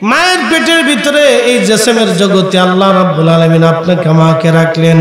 মায়ের পেটের ভিতরে এই জিসমের জগতে আল্লাহ রাব্বুল আলামিন আপনাকে আমাকে রাখলেন,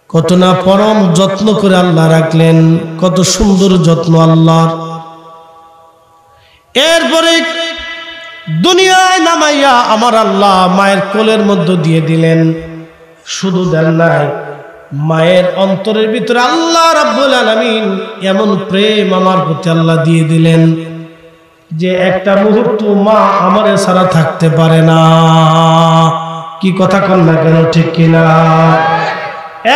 কত না পরম যত্ন করে আল্লাহ রাখলেন, কত সুন্দর যত্ন আল্লাহর। এরপরে দুনিয়ায় নামাইয়া আমার আল্লাহ মায়ের কোলের মধ্যে দিয়ে দিলেন। শুধু দেন নাই, মায়ের অন্তরের ভিতরে আল্লাহ রাব্বুল আলামিন এমন প্রেম আমার প্রতি আল্লাহ দিয়ে দিলেন যে একটা মুহূর্ত মা আমারে ছাড়া থাকতে পারে না। কি কথা কন না কেন, ঠিক কিনা?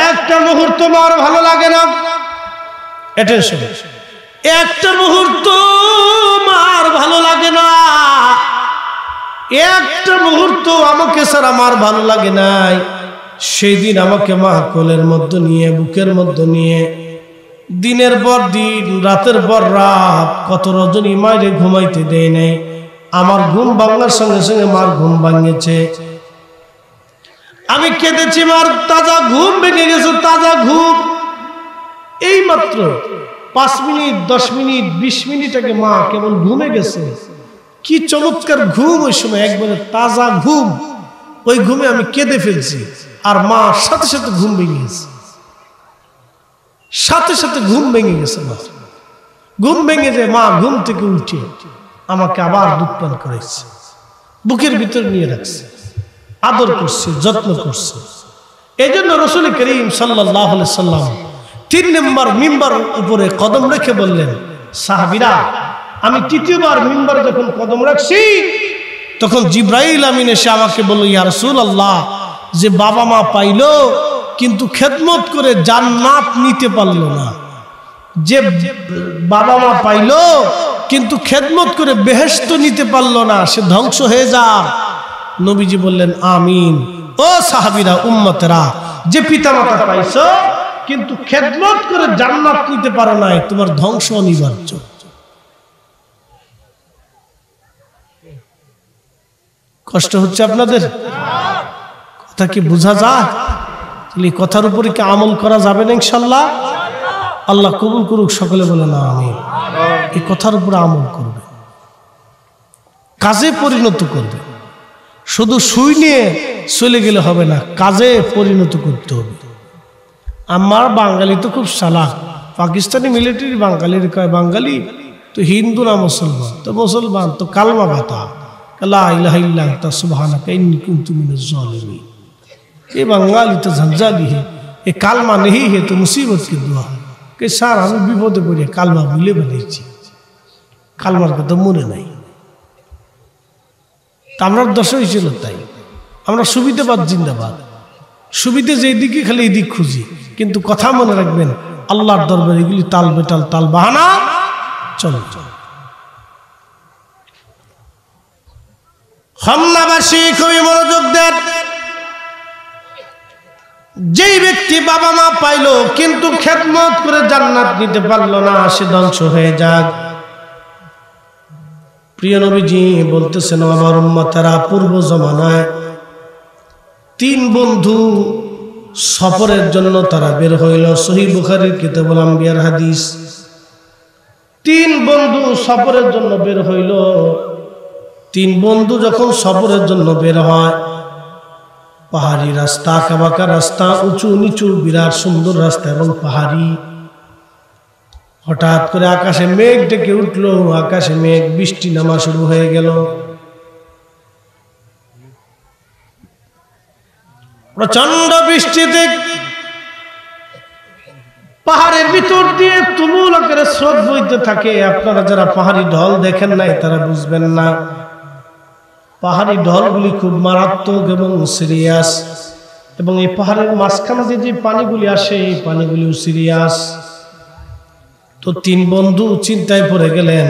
একটা মুহূর্ত মার ভালো লাগে না, অ্যাটেনশন, একটা মুহূর্ত মার ভালো লাগে না, একটা মুহূর্ত আমাকে ছাড়া মার ভালো লাগে নাই। সেই দিন আমাকে মা কোলের মধ্যে নিয়ে, বুকের মধ্যে নিয়ে দিনের পর দিন, রাতের পর রাত, কত রজনী মায়ের ঘুমাইতে দেয় নাই। আমার ঘুম ভাঙার সঙ্গে সঙ্গে মার ঘুম ভাঙেছে। আমি কেঁদেছি, মার তাজা ঘুম ভেঙে গেছে, তাজা ঘুম। এই মাত্র 5 মিনিট, 10 মিনিট, 20 মিনিট আগে মা কেমন ঘুমে গেছে। কি চমৎকার ঘুম! ওই সময় একবারে তাজা ঘুম। ওই ঘুমে আমি কেঁদে ফেলছি, আর মা সাথে সাথে ঘুম ভেঙে গেছে, সাথে সাথে ঘুম ভেঙে গেছে। মা ঘুম ভেঙে যায়, মা ঘুম থেকে উঠে আমাকে আবার দুধ পান করাইছে, বুকের ভিতর নিয়ে রাখছে, আদর করছে, যত্ন করছে। এই জন্য রাসূল করিম সাল্লাল্লাহু আলাইহি সাল্লাম 3 নম্বর মিম্বার উপরে কদম রেখে বললেন, সাহাবীরা, আমি 3য়বার মিম্বারে যখন কদম রাখছি তখন জিবরাইল আমিন এসে আমাকে বলল, ইয়া রাসূলুল্লাহ, যে বাবা মা পাইলো কিন্তু খেদমত করে জান্নাত নিতে পারলো না, যে বাবা মা পাইলো কিন্তু খেদমত করে বেহেশত নিতে পারলো না, সে ধ্বংস হয়ে যাক। নবীজি বললেন, আমিন। ও সাহাবীরা, উম্মতেরা, যে পিতামাতা পাইছো কিন্তু খেদমত করে জান্নাত নিতে পারো নাই, তোমার ধ্বংস অনিবার্য। কষ্ট হচ্ছে আপনাদের? কথা কি বোঝা যায়? এই কথার উপরে কি আমল করা যাবে না ইনশাআল্লাহ? আল্লাহ কবুল করুক, সকলে বলে না আমিন। এই কথার উপরে আমল করবে, কাজে পরিণত করবে। শুধু সুই নিয়ে চলে গেলে হবে না, কাজে পরিণত করতে হবে। আমার বাঙালি তো খুব চালাক, পাকিস্তানি মিলিটারি বাঙালির কয় বাঙালি তো হিন্দু না মুসলমান, তো মুসলমান তো কালমা গাতা, লা ইলাহা ইল্লা আনতা সুবহানাকা ইন্নী কুনতু মিনাজ জালিমিন। ये बंगाली तो झंझाली है, ये कालमा नहीं है तो मुसीबत की दुआ के सार हम विपदे पड़े कालमा भूले बेरिয়েছি, কালমার কথা মনে নাই। আমরা দোষ হয়েছিল তাই, আমরা সুবিধাবাদ জিন্দাবাদ, সুবিধে যেই দিকে খালি এই দিক খুঁজি। কিন্তু কথা মনে রাখবেন, আল্লাহর দরবারে এগুলি তাল বেটাল, তাল বাহানা চলো। খুলনাবাসী খুবই মনোযোগ দেন। যেই ব্যক্তি বাবা মা পাইলো কিন্তু খেদমত করে জান্নাত নিতে পারলো না, সে ধ্বংস হয়ে যাক। প্রিয় নবীজি বলতেছেন, আমার উম্মতেরা, পূর্ব জমানায় 3 বন্ধু সফরের জন্য তারা বের হইল। সহিহ বুখারীর কিতাবুল আম্বিয়ার হাদিস। 3 বন্ধু সফরের জন্য বের হইল। 3 বন্ধু যখন সফরের জন্য বের হয়, পাহাড়ি রাস্তা, আঁকাবাঁকা রাস্তা, উঁচু নিচু, বিরাট সুন্দর রাস্তা এবং পাহাড়ি। হঠাৎ করে আকাশে মেঘ ডেকে উঠলো, আকাশে মেঘ, বৃষ্টি নামা শুরু হয়ে গেল। প্রচন্ড বৃষ্টিতে পাহাড়ের ভিতর দিয়ে তুমুল আকারে স্রোত বইতে থাকে। আপনারা যারা পাহাড়ি ঢল দেখেন নাই তারা বুঝবেন না, পাহাড়ি ঢলগুলি খুব মারাত্মক এবং সিরিয়াস। এবং এই পাহাড়ের মাঝখান দিয়ে যে পানিগুলি আসে, এই পানিগুলিও সিরিয়াস। তো 3 বন্ধু চিন্তায় পড়ে গেলেন,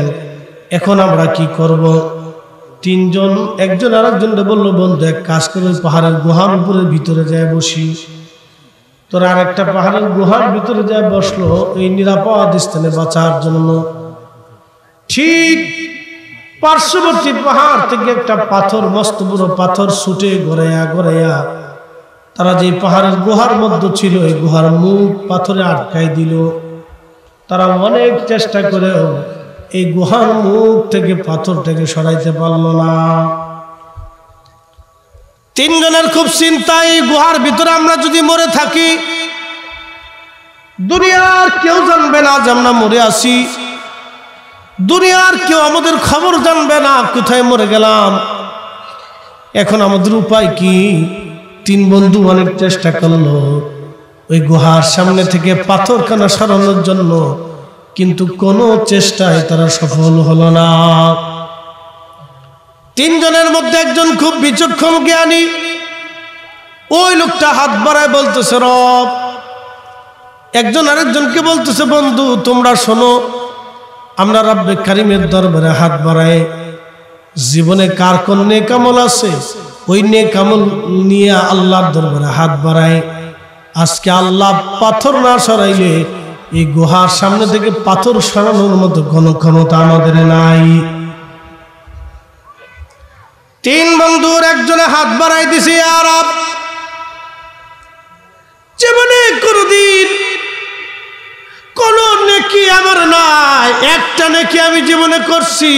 এখন আমরা কি করব? 3 জন একজন আরেকজনকে বললো, বন্ধু এক কাজ করে পাহাড়ের গুহার উপরে ভিতরে যায় বসি। তোর আরেকটা পাহাড়ের গুহার ভিতরে যায় বসলো এই নিরাপদ স্থানে বাঁচার জন্য। ঠিক পার্শ্ববর্তী পাহাড় থেকে একটা পাথর, মস্ত বড় পাথর ছুটে গড়াইয়া গড়াইয়া তারা যে পাহাড়ের গুহার মধ্যে ছিল, এই গুহার মুখ পাথরে আটকাই দিল। তারা অনেক চেষ্টা করেও এই গুহার মুখ থেকে পাথরটাকে সরাইতে পারল না। তিনজনের খুব চিন্তা, এই গুহার ভিতরে আমরা যদি মরে থাকি দুনিয়ার কেউ জানবে না যে আমরা মরে আছি, দুনিয়ার কেউ আমাদের খবর জানবে না কোথায় মরে গেলাম। এখন আমাদের উপায় কি? তিন বন্ধু অনেক চেষ্টা করলো ওই গুহার সামনে থেকে পাথরখানা সরানোর জন্য, কিন্তু কোনো চেষ্টায় তারা সফল হলো না। তিনজনের মধ্যে একজন খুব বিচক্ষণ জ্ঞানী, ওই লোকটা হাত বাড়ায় বলতেছে রব। একজন আরেকজনকে বলতেছে বন্ধু তোমরা শোনো, আমরা রব্বে কারিমের দরবারে হাত বাড়ায় জীবনে কার কোন নেক আমল আছে ওই নেক আমল নিয়ে আল্লাহর দরবারে হাত বাড়ায়। আজকে আল্লাহ পাথর না সরাইলে এই গুহার সামনে থেকে পাথর সরানোর মতো কোনো ক্ষমতা আমাদের নাই। তিন বন্ধুর একজনে হাত বাড়াই দিছে, আর জীবনে কোনদিন কোন নেকি আমার নাই, একটা নেকি আমি জীবনে করছি,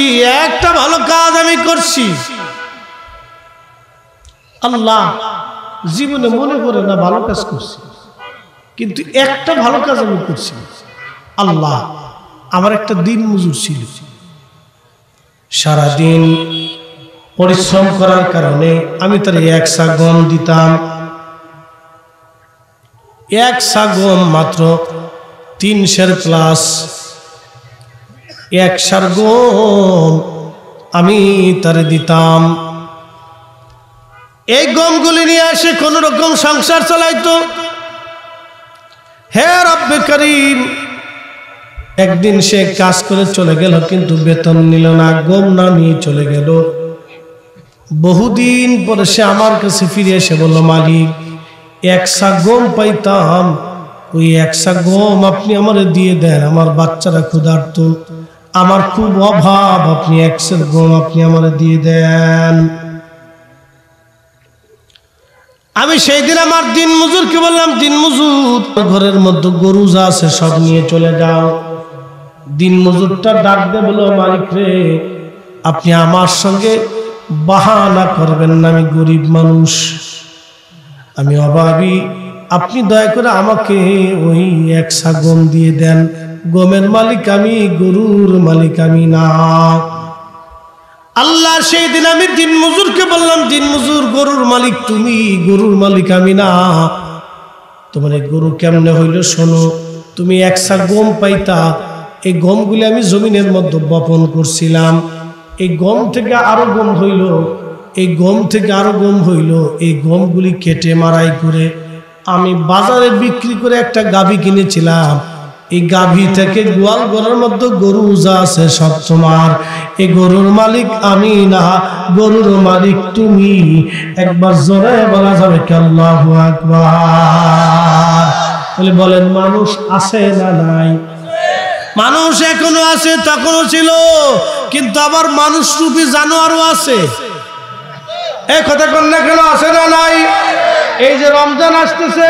একটা ভালো কাজ আমি করছি। আল্লাহ জীবনে মনে করে না ভালো কাজ করছি, কিন্তু একটা ভালো কাজ আমি করছি। আল্লাহ আমার একটা দিন মজুর ছিল, সারাদিন পরিশ্রম করার কারণে আমি তার এক সা গম দিতাম, এক সা গম মাত্র 3 সের প্লাস, এক সার গম আমি তারে দিতাম। এই গমগুলি নিয়ে এসে কোন রকম সংসার চালাইতো। হে রব্বে কারীম, একদিন সে কাজ করে চলে গেল, কিন্তু বেতন নিল না, গম না নিয়ে চলে গেল। বহুদিন পরে সে আমার কাছে ফিরে এসে বলল, মালিক এক সা গম পাইতাম, ওই এক সা গম আপনি আমারে দিয়ে দেন, আমার বাচ্চারা ক্ষুধার্ত, আমার খুব অভাব, আপনি এক সের গম আপনি আমারে দিয়ে দেন। আমি সেই দিন আমার দিন মজুরকে বললাম, দিন মজুর ঘরের মধ্যে গরু যা আছে সব নিয়ে চলে যাও। দিন মজুরটা ডাক দে বলো, মালিক রে আপনি আমার সঙ্গে বাহানা করবেন না, আমি গরিব মানুষ, আমি অভাবী, আপনি দয়া করে আমাকে ওই এক সা গম দিয়ে দেন। গমের মালিক আমি, গরুর মালিক আমি না। আল্লাহ সেই দিন আমি দিন মজুরকে বললাম, দিন মজুর গরুর মালিক তুমি, গরুর মালিক আমি না। তোমার এই গরু কেমনে হইল শোনো, তুমি এক সা গম পাইতা, এই গমগুলি আমি জমিনের মধ্যে বপন করছিলাম, এই গম থেকে আরো গম হইল, এই গম থেকে আরো গম হইল, এই গমগুলি কেটে মারাই করে আমি বাজারে বিক্রি করে একটা গাভী কিনেছিলাম। এই গাভী থেকে গোয়াল ঘরের মধ্যে গরু যা আছে সব তোমার, এই গরুর মালিক আমি না, গরুর মালিক তুমি। একবার জোরে বলা যাবে কি আল্লাহু আকবার? বলে বলেন মানুষ আছে না নাই? মানুষ এখনো আছে, তখনও ছিল, কিন্তু আবার মানুষ রূপী জানোয়ারও আছে। এই কথা কোন না কেন আছে না নাই? এই যে রমজান আসতেছে,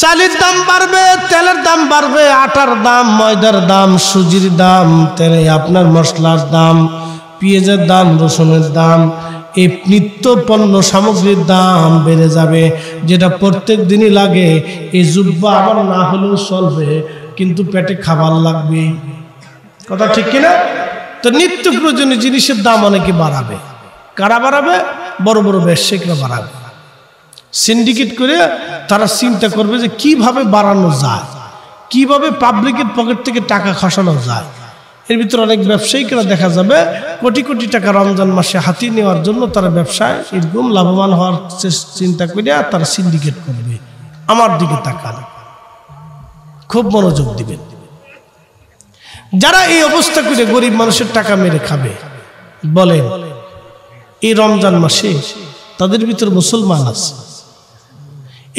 চালের দাম বাড়বে, তেলের দাম বাড়বে, আটার দাম, ময়দার দাম, সুজির দাম, তেলে আপনার মশলার দাম, পেঁয়াজের দাম, রসুনের দাম, এই নিত্য পণ্য সামগ্রীর দাম বেড়ে যাবে, যেটা প্রত্যেক দিনই লাগে। এই জুব্বা আবার না হলেও চলবে, কিন্তু পেটে খাবার লাগবে। কথা ঠিক কিনা? তো নিত্য প্রয়োজনীয় জিনিসের দাম অনেকে বাড়াবে। কারা বাড়াবে? বড় বড় ব্যবসায়িকরা বাড়াবে। সিন্ডিকেট করে তারা চিন্তা করবে যে কিভাবে বাড়ানো যায়, কিভাবে পাবলিকের পকেট থেকে টাকা খসানো যায়। এর ভিতরে অনেক ব্যবসায়িকরা দেখা যাবে কোটি কোটি টাকা রমজান মাসে হাতিয়ে নেওয়ার জন্য তারা ব্যবসায় এরকম লাভবান হওয়ার চিন্তা করে তারা সিন্ডিকেট করবে। আমার দিকে তাকান, খুব মনোযোগ দিবেন। যারা এই অবস্থা করে গরিব মানুষের টাকা মেরে খাবে, বলেন এই রমজান মাসে তাদের ভিতর মুসলমান আছে।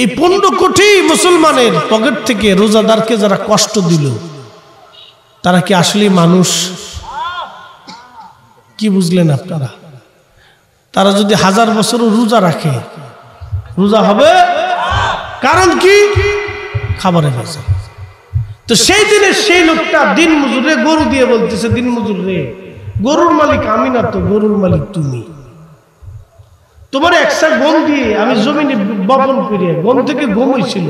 এই 15 কোটি মুসলমানের পকেট থেকে রোজাদারকে যারা কষ্ট দিল, তারা কি আসলে মানুষ? কি বুঝলেন আপনারা? তারা যদি 1000 বছরও রোজা রাখে, রোজা হবে? কারণ কি? খাবারের ভেজাল। তো সেই দিনে সেই লোকটা দিন মজুরে গরু দিয়ে বলতেছে, দিন মজুর রে, গরুর মালিক আমি না তো, গরুর মালিক তুমি। তোমার একশা গম দিয়ে আমি জমিনে বপন করিয়া গম থেকে গম হয়েছিল,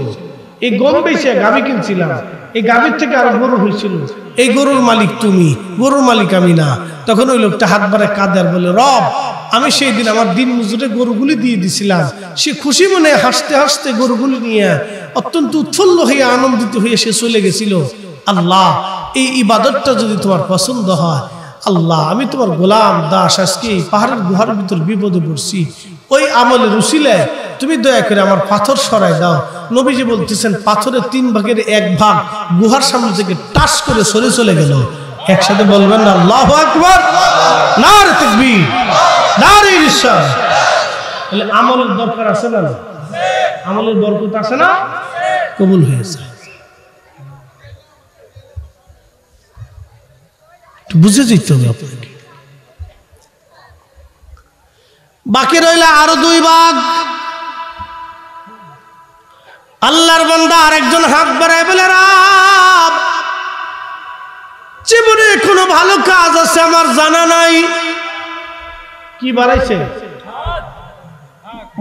এই গম বেচে গাভী কিনছিলাম, এই গাভীর থেকে আরো গরু হয়েছিল, এই গরুর মালিক তুমি, গরুর মালিক আমি না। তখন ওই লোকটা হাত বাড়ায় কাঁদে আর বলে, রব আমি সেই দিন আমার দিন মজুরে গরুগুলি দিয়ে দিছিলাম। সে খুশি মনে হাসতে হাসতে গরুগুলি নিয়ে অত্যন্ত উৎফুল্ল হয়ে আনন্দিত হয়ে সে চলে গেছিল। আল্লাহ এই ইবাদতটা যদি তোমার পছন্দ হয়, আল্লাহ আমি তোমার গোলাম দাস, আজকে পাহাড়ের গুহার ভিতর বিপদে পড়ছি, ওই আমলের উসিলায় তুমি দয়া করে আমার পাথর সরাই দাও। নবীজি বলতেছেন পাথরের 3 ভাগের 1 ভাগ গুহার সামনে থেকে টাস করে সরে চলে গেল। একসাথে বলবেন না আল্লাহু আকবার, নারে তাকবীর, নারে রিসালাত। তাহলে আমলের দরকার আছে না? আমলের বরকত আছে না? কবুল হয়েছে। বুঝে যেতে হবে আপনাকে। বাকি রইলে আরো 2 ভাগ। আল্লাহর বান্দা আরেকজন হাত বাড়ায় বলে, রব জীবনে কোনো ভালো কাজ আছে আমার জানা নাই। কি বাড়াইছে?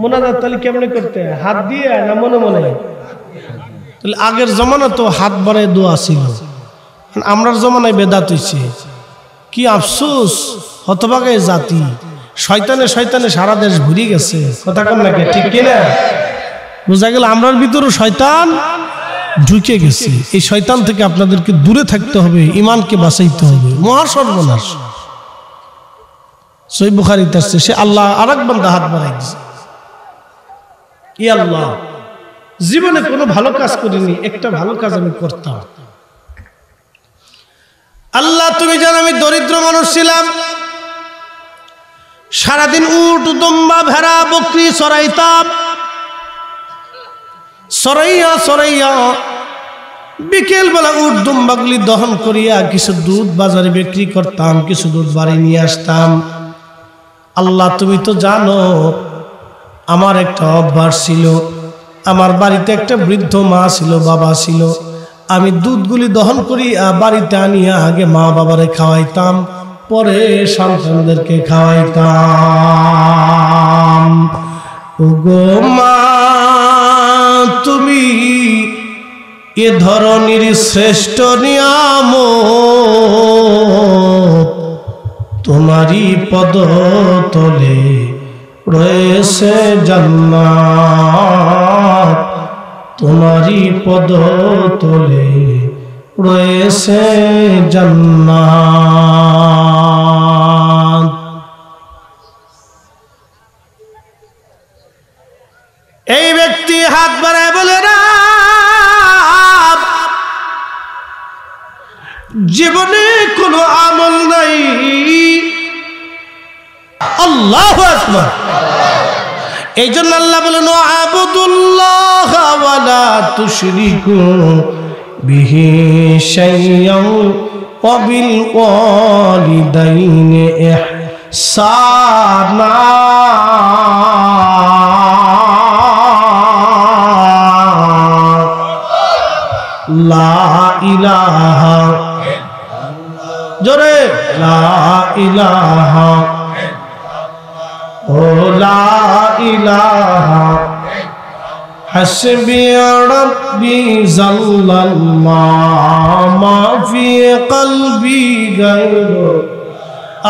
মোনাজাত তাহলে কেমনে করতে? হাত দিয়ে না মনে মনে? তাহলে আগের জমানা তো হাত বাড়ায় দোয়া ছিল, আমরার জমানায় বেদাত হইছে। কি আফসোস হতভাগে জাতি, শয়তানে শয়তানে সারা দেশ ঘুরিয়ে গেছে। কথা কন নাকি? ঠিক কিনা? বোঝা গেল আমরার ভিতরও শয়তান ঢুকে গেছে। এই শয়তান থেকে আপনাদেরকে দূরে থাকতে হবে, ইমানকে বাঁচাইতে হবে। মহা সর্বনাশ। সহিহ বুখারীতে আছে, সে আল্লাহ আরেক বান্দা হাত বাড়াই দিয়েছে, ই আল্লাহ জীবনে কোনো ভালো কাজ করিনি, একটা ভালো কাজ আমি করতাম। আল্লাহ তুমি জানো আমি দরিদ্র মানুষ ছিলাম, সারাদিন উট দুম্বা ভেড়া বকরি চড়াইতাম, চড়াইয়া চড়াইয়া বিকেল বেলা উট দুম্বাগুলি দহন করিয়া কিছু দুধ বাজারে বিক্রি করতাম, কিছু দুধ বাড়ি নিয়ে আসতাম। আল্লাহ তুমি তো জানো আমার একটা অভ্যাস ছিল, আমার বাড়িতে একটা বৃদ্ধ মা ছিল, বাবা ছিল। আমি দুধগুলি দহন করি বাড়িতে আনিয়া আগে মা বাবারে খাওয়াইতাম, পরে সন্তানদেরকে খাওয়াইতাম। ওগো মা তুমি এ ধরনের শ্রেষ্ঠ নিয়ামত, তোমারই পদতলে রয়েছে জান্নাত, তোমারই পদতলে রয়েছে জান্নাত। এই ব্যক্তি হাত বাড়ায় বলে, রব জীবনে কোনো আমল নাই। আল্লাহু আকবার। এই জন্য আল্লাহ বলেন, আবুদুল্লাহ ওয়া লা তুশরিকু বিহি শাইয়্যান ওয়া বিল ওয়ালিদাইনি ইহসানা। লা ইলাহা, জোরে লা ইলাহা, ও লা ইলাহা হাসবি রাব্বি জাল্লাল্লাহ মা ফি কলবি গায়রু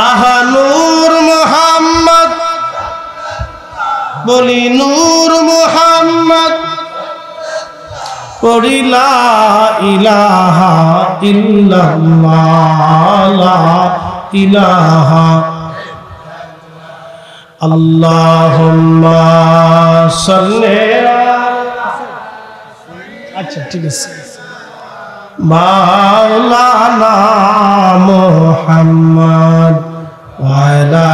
আহা নূর মুহাম্মদ, বলি নূর মুহাম্মদ, পড়ি লা ইলাহা ইল্লাল্লাহ, লা ইলাহা। আল্লাহুম্মা সাল্লি, আচ্ছা ঠিক আছে, মাওলানা মুহাম্মদ ওয়া আলা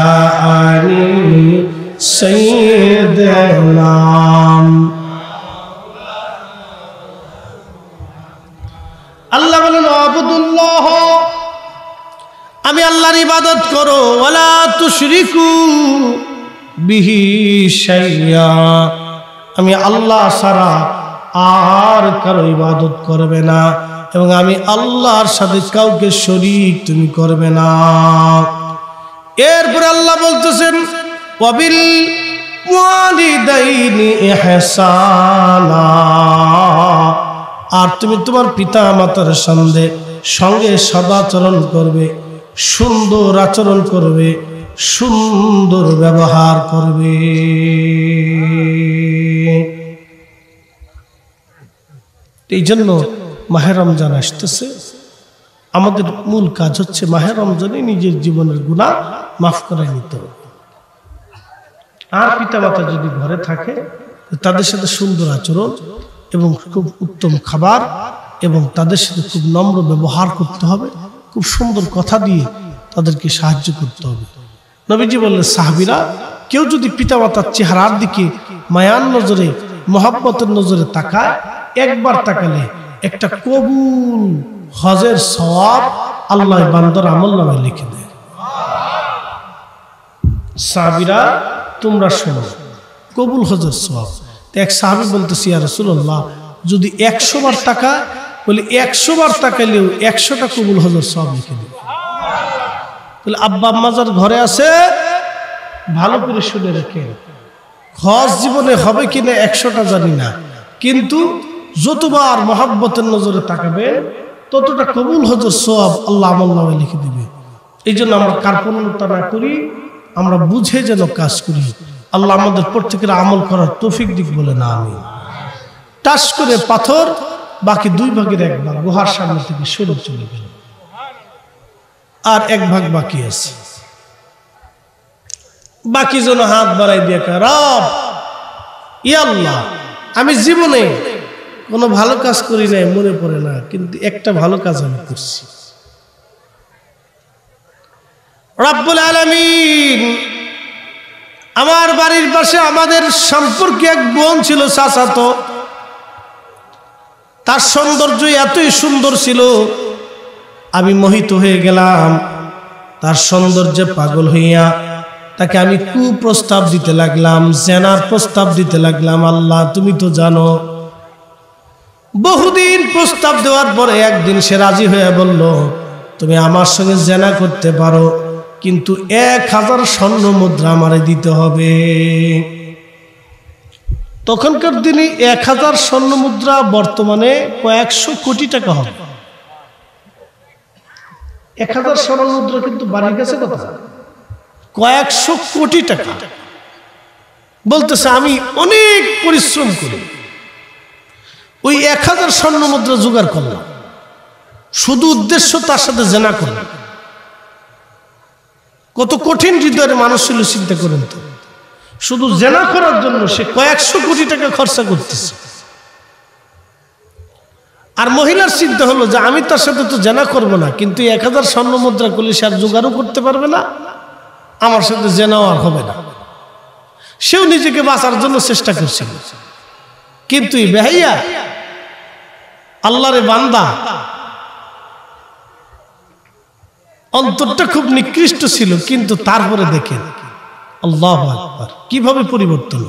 আলি সাইয়্যিদিনা। আল্লাহ বলেন, আবুদুল্লাহ আমি আল্লাহর ইবাদত করো, ওয়ালা তুশরিকু বিহি শাইয়্যা আমি আল্লাহ ছাড়া আর কারো ইবাদত করবে না। এবং আমি আল্লাহর সাথে কাউকে শরীক তুমি করবে না। এরপরে আল্লাহ বলতেছেন ওয়াবিল ওয়ালিদাইনি ইহসানা, আর তুমি তোমার পিতা মাতার সঙ্গে সদাচরণ করবে, সুন্দর আচরণ করবে, সুন্দর ব্যবহার করবে। এই জন্য মাহে রমজান আসতেছে, আমাদের মূল কাজ হচ্ছে মাহে রমজানে নিজের জীবনের গুনাহ মাফ করে নিতে হবে। আর পিতা মাতা যদি ঘরে থাকে তাদের সাথে সুন্দর আচরণ এবং খুব উত্তম খাবার এবং তাদের সাথে খুব নম্র ব্যবহার করতে হবে, খুব সুন্দর কথা দিয়ে তাদেরকে সাহায্য করতে হবে। নবীজি বললেন সাহাবীরা কেউ যদি পিতামাতার চেহারার দিকে মায়ার নজরে মহব্বতের নজরে তাকায়, একবার তাকালে একটা কবুল হজের সওয়াব আল্লাহ বান্দার আমলনামায় লিখে দেয়। সাহাবীরা তোমরা শোনো, কবুল হজের সওয়াব। এক সাহাবী বলতেছি ইয়া রাসূলুল্লাহ, যদি 100 বার টাকা বলে 100 বার তাকাইলেও 100টা কবুল হজের সওয়াব লিখে দেবে। বলে আব্বা আম্মা যার ঘরে আছে ভালো করে শুনে রেখে, হজ জীবনে হবে কিনা 100টা জানি না, কিন্তু যতবার মহব্বতের নজরে তাকাবে ততটা কবুল হজের সওয়াব আল্লাহ আমলনামায় লিখে দিবে। এই জন্য আমরা কার্পণ্যতা না করি, আমরা বুঝে যেন কাজ করি। আল্লাহ আমাদের প্রত্যেকের আমল করার তৌফিক দিক বলে না আমি টাস করে পাথর বাকি 2 ভাগের 1 ভাগ গুহার সামনে থেকে সরে চলে গেল, আর 1 ভাগ বাকি আছে। বাকি যেন হাত বাড়াই দিয়ে রব ইয়া আল্লাহ, আমি জীবনে কোনো ভালো কাজ করি নাই, মনে পড়ে না, কিন্তু একটা ভালো কাজ আমি করছি। রব্বুল আলামিন, আমার বাড়ির পাশে আমাদের সম্পর্কে এক বোন ছিল চাচাতো, তার সৌন্দর্য এতই সুন্দর ছিল আমি মোহিত হয়ে গেলাম। তার সৌন্দর্যে পাগল হইয়া তাকে আমি কুপ্রস্তাব দিতে লাগলাম, জেনার প্রস্তাব দিতে লাগলাম। আল্লাহ তুমি তো জানো, বহুদিন প্রস্তাব দেওয়ার পরে একদিন সে রাজি হয়ে বলল তুমি আমার সঙ্গে জেনা করতে পারো, কিন্তু 1000 স্বর্ণ মুদ্রা আমারে দিতে হবে। তখনকার দিনে 1000 স্বর্ণ মুদ্রা বর্তমানে কয়েকশো কোটি টাকা হবে। 1000 স্বর্ণ মুদ্রা কিন্তু বাড়ির কাছে কথা কয়েকশো কোটি টাকা। বলতেছে আমি অনেক পরিশ্রম করি ওই 1000 স্বর্ণ মুদ্রা জোগাড় করলাম, শুধু উদ্দেশ্য তার সাথে জেনা করলাম। কত কঠিন হৃদয়ের মানুষ ছিল চিন্তা করেন তো, শুধু জেনা করার জন্য সে কয়েকশো কোটি টাকা খরচা করতেছে। আর মহিলার চিন্তা হলো যে আমি তার সাথে তো জেনা করব না, কিন্তু 1000 স্বর্ণ মুদ্রা করলে সে আর জোগাড়ও করতে পারবে না, আমার সাথে জেনাও আর হবে না। সেও নিজেকে বাঁচার জন্য চেষ্টা করছিল, কিন্তু এই বেহাইয়া আল্লাহরে বান্দা অন্তরটা খুব নিকৃষ্ট ছিল, কিন্তু তারপরে দেখেন আল্লাহু আকবার কিভাবে পরিবর্তন।